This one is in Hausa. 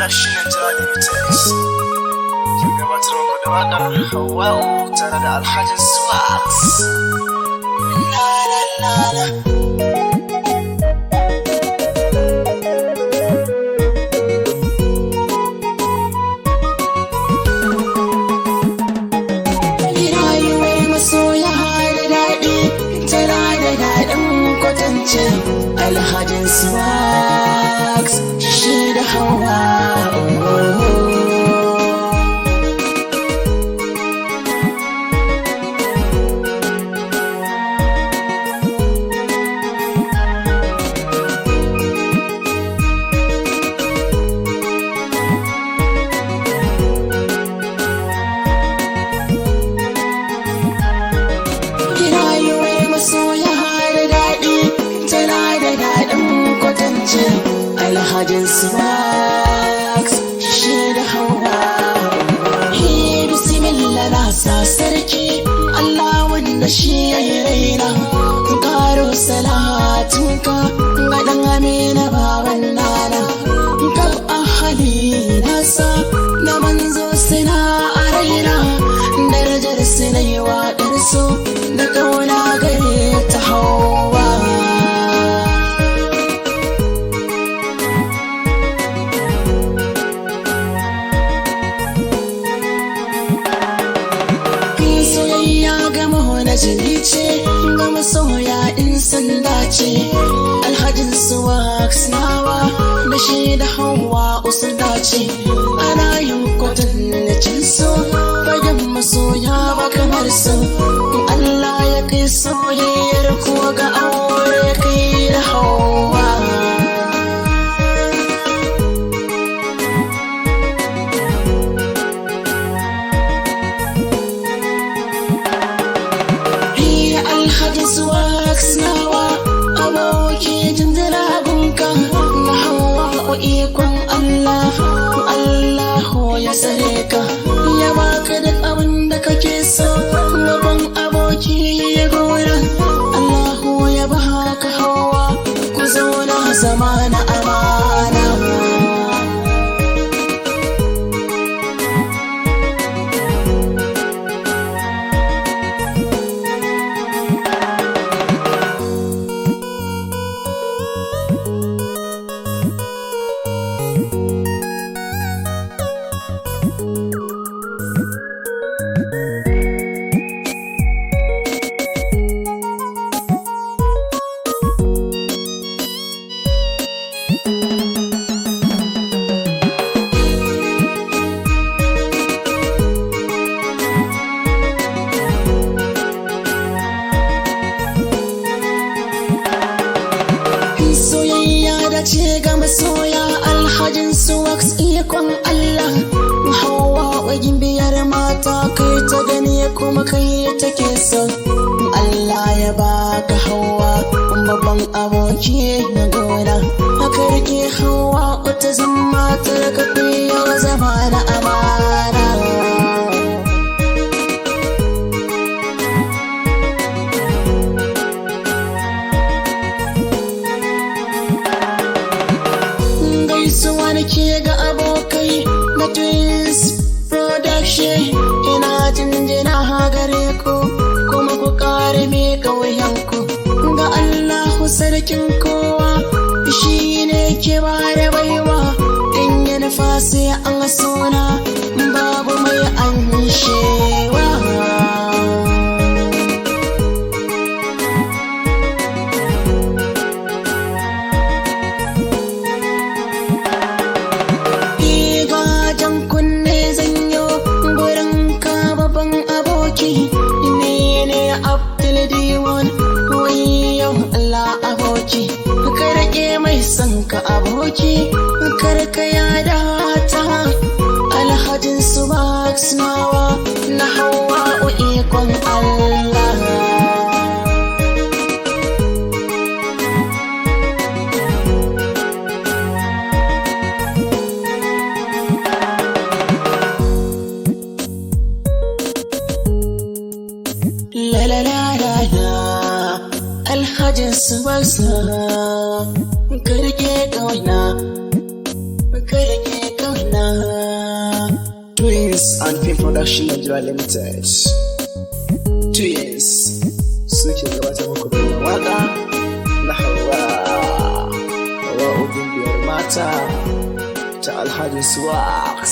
Production Nigeria Limited ke gabatar muku da waƙar Hawwa'u tare da Alhaji Swax. La la la la. Alhajin Swax shi da Hawwa'u. Alhajin Swax shi da Hawwa'u. Bismillah na sa sarki Allah wanda shi ya yi raina, karo salatunka ga ɗan amina baban nana, kan ahali nasa na manzo suna a raina, darajar su na yi waƙar su da ƙauna gare ta Hawwa. Jini ce ga masoya in sanda ce, Alhajin Swax nawa da shi da Hawwa'u sun dace, ana yin kwatancin so fagen masoya ba kamar su, Allah ya kai soyayyar kuwa ga aure kai da Hawwa. Alhaji Swax nawa aboki jinjira gunka na Hawwa'u ikon Allah, Allahu ya sare ka ya baka da abin da kake so, gaban aboki ya gora Allahu ya baka Hawwa, ku zauna zama na amana. Ce ga masoya Alhajin Swax ikon Allah, Hawwa'u gimbiyar mata kai ta gani kuma kai take so, Allah ya baka Hawwa babban aboki na gona, haka rike Hawwa'u ta zama ta kafi yau zama na amana. Gaisuwa nake ga abokai na Twins Production, ina jinjina gare ku kuma ku kare me kauyanku ga Allahu sarkin kowa, shi ne ke ba da baiwa in ya nufa sai an suna babu mai anshewa. Sanka aboki karka yada ta, Alhajin Swax nawa na Hawwa'u ikon Allah. La la la la la, Alhajin Swax na karke kauna Films and Film Production Nigeria Limited. Twins suke gabatar muku da waka na Hawa Ubin biyar mata ta Alhaji Swax.